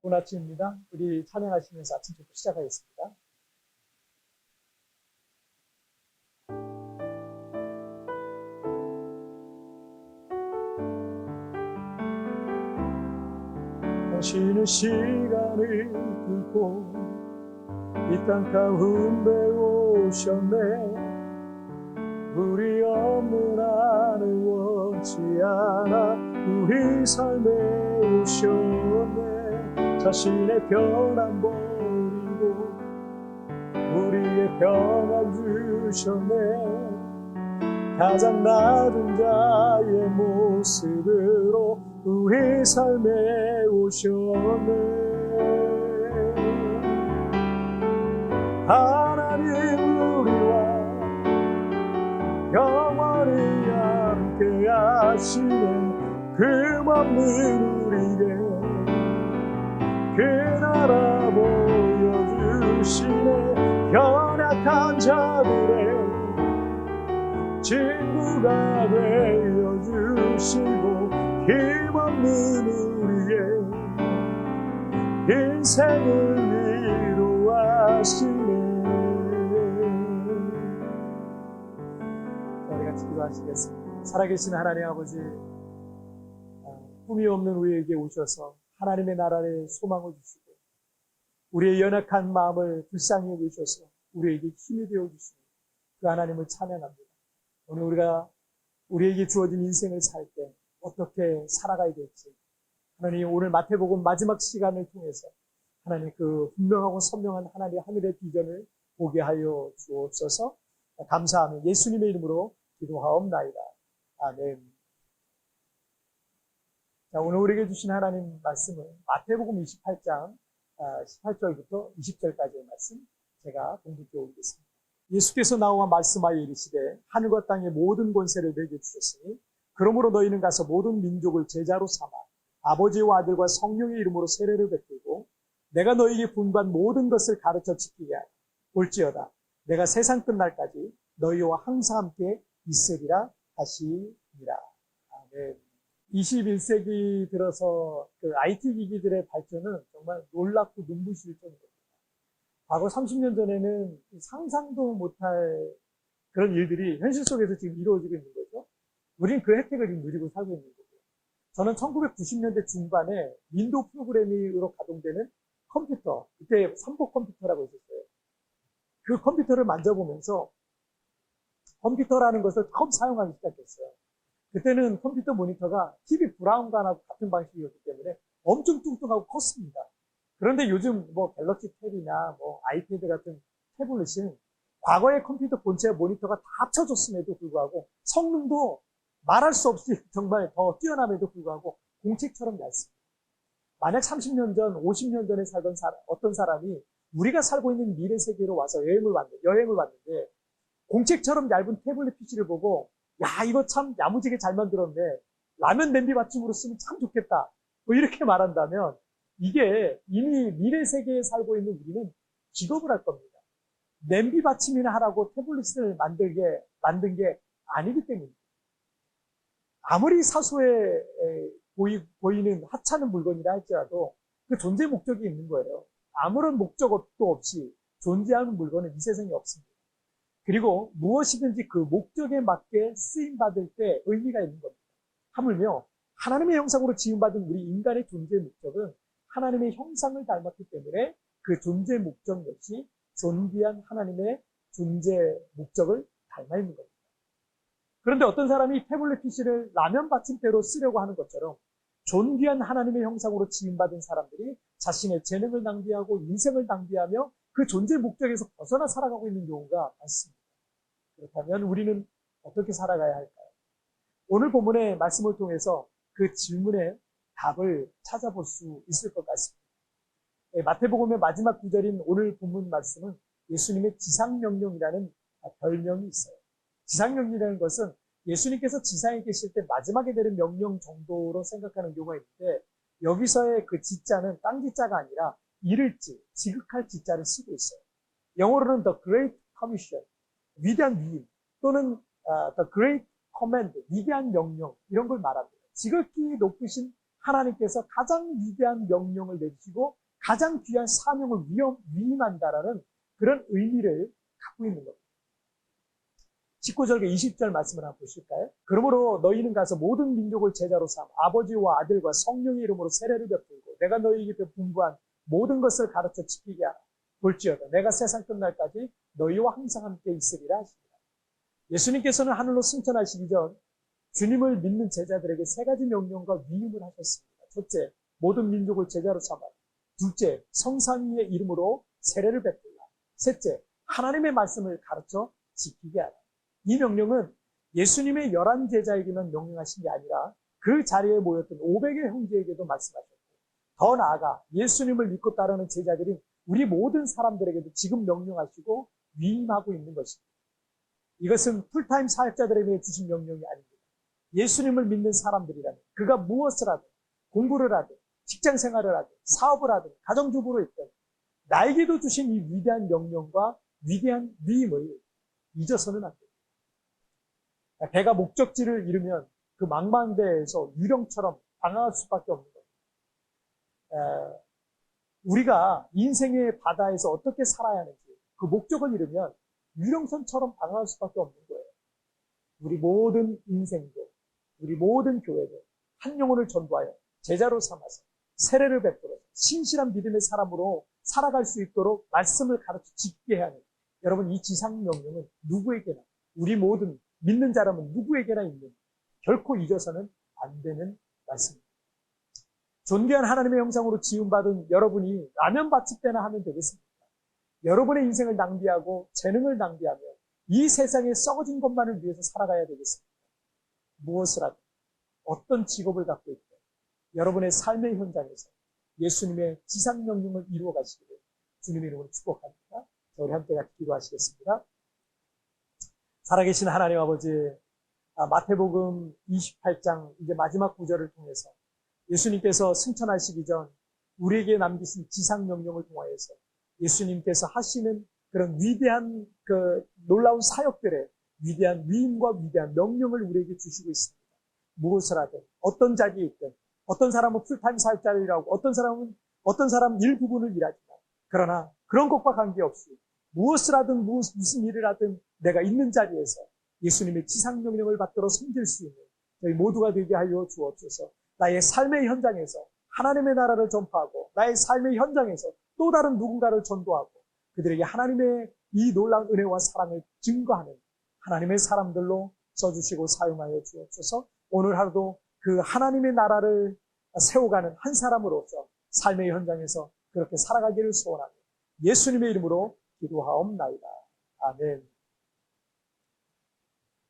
좋은 아침입니다. 우리 찬양하시면서 아침 축복 시작하겠습니다. 당신은 시간을 두고 이 땅 가운데 오셨네. 우리 없는 안을 원치 않아 우리 삶에 오셨네. 자신의 편안 버리고 우리의 평안 주셨네. 가장 낮은 자의 모습으로 우리 삶에 오셨네. 하나님 우리와 영원히 함께 하시는 금없는 우리에게 그 나라 보여주시네. 연약한 자들의 친구가 되어주시고 힘없는 우리의 인생을 위로하시네. 우리 같이 기도하시겠습니다. 살아계신 하나님 아버지, 꿈이 없는 우리에게 오셔서 하나님의 나라의 소망을 주시고 우리의 연약한 마음을 불쌍히 여기셔서 우리에게 힘이 되어주시고 그 하나님을 찬양합니다. 오늘 우리에게 주어진 인생을 살 때 어떻게 살아가야 될지 하나님 오늘 마태복음 마지막 시간을 통해서 하나님 그 분명하고 선명한 하나님의 하늘의 비전을 보게 하여 주옵소서. 감사하며 예수님의 이름으로 기도하옵나이다. 아멘. 자, 오늘 우리에게 주신 하나님 말씀은 마태복음 28장 18절부터 20절까지의 말씀 제가 공부해 오겠습니다. 예수께서 나와 말씀하여 이르시되 하늘과 땅의 모든 권세를 내게 주셨으니 그러므로 너희는 가서 모든 민족을 제자로 삼아 아버지와 아들과 성령의 이름으로 세례를 베풀고 내가 너희에게 분부한 모든 것을 가르쳐 지키게 하라. 볼지어다 내가 세상 끝날까지 너희와 항상 함께 있으리라 하시니라. 아멘. 21세기 들어서 그 IT 기기들의 발전은 정말 놀랍고 눈부실 정도입니다. 과거 30년 전에는 상상도 못할 그런 일들이 현실 속에서 지금 이루어지고 있는 거죠. 우린 그 혜택을 지금 누리고 살고 있는 거고요. 저는 1990년대 중반에 윈도우 프로그래밍으로 가동되는 컴퓨터, 그때 삼복 컴퓨터라고 있었어요. 그 컴퓨터를 만져보면서 컴퓨터라는 것을 처음 사용하기 시작했어요. 그때는 컴퓨터 모니터가 TV 브라운관하고 같은 방식이었기 때문에 엄청 뚱뚱하고 컸습니다. 그런데 요즘 갤럭시 탭이나 아이패드 같은 태블릿은 과거의 컴퓨터 본체 모니터가 다 합쳐졌음에도 불구하고 성능도 말할 수 없이 정말 더 뛰어남에도 불구하고 공책처럼 얇습니다. 만약 30년 전, 50년 전에 살던 어떤 사람이 우리가 살고 있는 미래 세계로 와서 여행을 왔는데 공책처럼 얇은 태블릿 PC를 보고 야, 이거 참 야무지게 잘 만들었네. 라면 냄비 받침으로 쓰면 참 좋겠다. 이렇게 말한다면 이게 이미 미래 세계에 살고 있는 우리는 기겁을 할 겁니다. 냄비 받침이나 하라고 태블릿을 만든 게 아니기 때문입니다. 아무리 사소해 보이는 하찮은 물건이라 할지라도 그 존재 목적이 있는 거예요. 아무런 목적도 없이 존재하는 물건은 이 세상에 없습니다. 그리고 무엇이든지 그 목적에 맞게 쓰임받을 때 의미가 있는 겁니다. 하물며 하나님의 형상으로 지음받은 우리 인간의 존재 목적은 하나님의 형상을 닮았기 때문에 그 존재 목적 역시 존귀한 하나님의 존재 목적을 닮아 있는 겁니다. 그런데 어떤 사람이 태블릿 PC를 라면 받침대로 쓰려고 하는 것처럼 존귀한 하나님의 형상으로 지음받은 사람들이 자신의 재능을 낭비하고 인생을 낭비하며 그 존재 목적에서 벗어나 살아가고 있는 경우가 많습니다. 그렇다면 우리는 어떻게 살아가야 할까요? 오늘 본문의 말씀을 통해서 그 질문에 답을 찾아볼 수 있을 것 같습니다. 마태복음의 마지막 구절인 오늘 본문 말씀은 예수님의 지상명령이라는 별명이 있어요. 지상명령이라는 것은 예수님께서 지상에 계실 때 마지막에 내린 명령 정도로 생각하는 경우가 있는데 여기서의 그 지자는 땅지자가 아니라 이를지, 지극할 지자를 쓰고 있어요. 영어로는 The Great Commission, 위대한 위임 또는 The Great Command, 위대한 명령 이런 걸 말합니다. 지극히 높으신 하나님께서 가장 위대한 명령을 내주시고 가장 귀한 사명을 위임한다라는 그런 의미를 갖고 있는 겁니다. 19절과 20절 말씀을 한번 보실까요? 그러므로 너희는 가서 모든 민족을 제자로 삼아 아버지와 아들과 성령의 이름으로 세례를 베풀고 내가 너희에게 분부한 모든 것을 가르쳐 지키게 하라. 볼지어다 내가 세상 끝날까지 너희와 항상 함께 있으리라 하십니다. 예수님께서는 하늘로 승천하시기 전 주님을 믿는 제자들에게 세 가지 명령과 위임을 하셨습니다. 첫째, 모든 민족을 제자로 삼아라. 둘째, 성삼위의 이름으로 세례를 베풀라. 셋째, 하나님의 말씀을 가르쳐 지키게 하라. 이 명령은 예수님의 11 제자에게만 명령하신 게 아니라 그 자리에 모였던 500의 형제에게도 말씀하셨고, 더 나아가 예수님을 믿고 따르는 제자들인 우리 모든 사람들에게도 지금 명령하시고 위임하고 있는 것입니다. 이것은 풀타임 사역자들에게 주신 명령이 아닙니다. 예수님을 믿는 사람들이라면 그가 무엇을 하든 공부를 하든 직장 생활을 하든 사업을 하든 가정주부로 있든 나에게도 주신 이 위대한 명령과 위대한 위임을 잊어서는 안 됩니다. 배가 목적지를 잃으면 그 망망대해에서 유령처럼 방황할 수밖에 없는 겁니다. 우리가 인생의 바다에서 어떻게 살아야 하는지 그 목적을 잃으면 유령선처럼 방황할 수밖에 없는 거예요. 우리 모든 인생도 우리 모든 교회도 한 영혼을 전도하여 제자로 삼아서 세례를 베풀어 신실한 믿음의 사람으로 살아갈 수 있도록 말씀을 가르쳐 지키게 하는, 여러분 이 지상명령은 누구에게나, 우리 모든 믿는 자라면 누구에게나 있는, 결코 잊어서는 안 되는 말씀입니다. 존귀한 하나님의 형상으로 지음받은 여러분이 라면밭을 때나 하면 되겠습니까? 여러분의 인생을 낭비하고 재능을 낭비하며 이 세상에 썩어진 것만을 위해서 살아가야 되겠습니까? 무엇을 하든 어떤 직업을 갖고 있든 여러분의 삶의 현장에서 예수님의 지상명령을 이루어 가시기를 주님의 이름으로 축복합니다. 우리 함께 같이 기도하시겠습니다. 살아계신 하나님 아버지, 마태복음 28장 이제 마지막 구절을 통해서 예수님께서 승천하시기 전 우리에게 남기신 지상명령을 통하여서 예수님께서 하시는 그런 위대한 그 놀라운 사역들의 위대한 위임과 위대한 명령을 우리에게 주시고 있습니다. 무엇을 하든 어떤 자리에 있든, 어떤 사람은 풀타임 사역자를 일하고 어떤 사람은 일부분을 일하지만, 그러나 그런 것과 관계없이 무엇을 하든 무슨 일을 하든 내가 있는 자리에서 예수님의 지상명령을 받들어 섬길 수 있는 저희 모두가 되게 하여 주옵소서. 나의 삶의 현장에서 하나님의 나라를 전파하고 나의 삶의 현장에서 또 다른 누군가를 전도하고 그들에게 하나님의 이 놀라운 은혜와 사랑을 증거하는 하나님의 사람들로 써주시고 사용하여 주옵소서. 오늘 하루도 그 하나님의 나라를 세워가는 한 사람으로서 삶의 현장에서 그렇게 살아가기를 소원하며 예수님의 이름으로 기도하옵나이다. 아멘.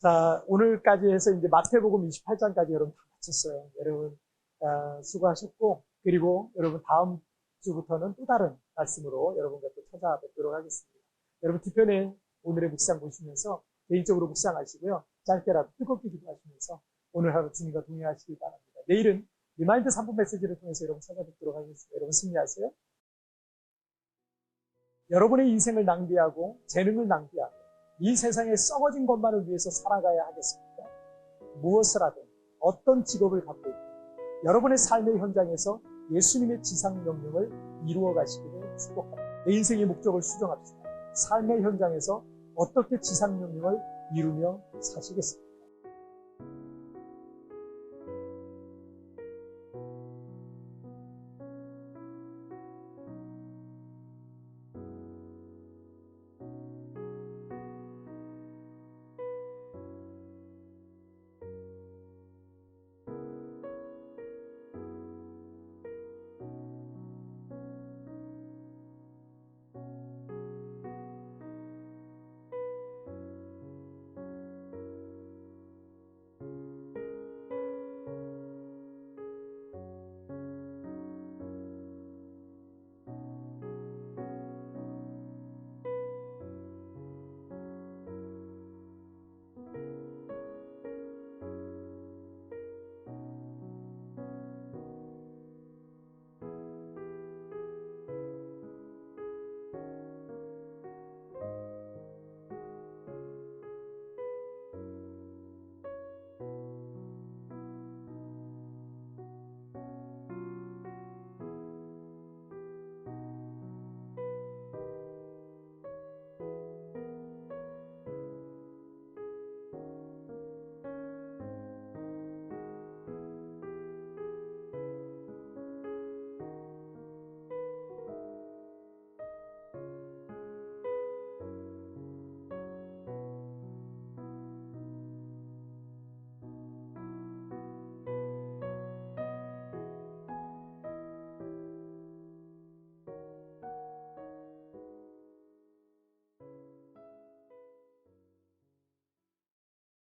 자, 오늘까지 해서 이제 마태복음 28장까지 여러분 다 마쳤어요. 여러분 수고하셨고, 그리고 여러분 다음 주부터는 또 다른 말씀으로 여러분과 또 찾아뵙도록 하겠습니다. 여러분 뒤편에 오늘의 묵상 보시면서 개인적으로 묵상하시고요. 짧게라도 뜨겁게 기도하시면서 오늘 하루 주님과 동행하시기 바랍니다. 내일은 리마인드 3분 메시지를 통해서 여러분 찾아뵙도록 하겠습니다. 여러분 승리하세요. 여러분의 인생을 낭비하고 재능을 낭비하고 이 세상에 썩어진 것만을 위해서 살아가야 하겠습니까? 무엇을 하든 어떤 직업을 갖고 있든 여러분의 삶의 현장에서 예수님의 지상명령을 이루어 가시기를 축복합니다. 내 인생의 목적을 수정합시다. 삶의 현장에서 어떻게 지상명령을 이루며 사시겠습니까?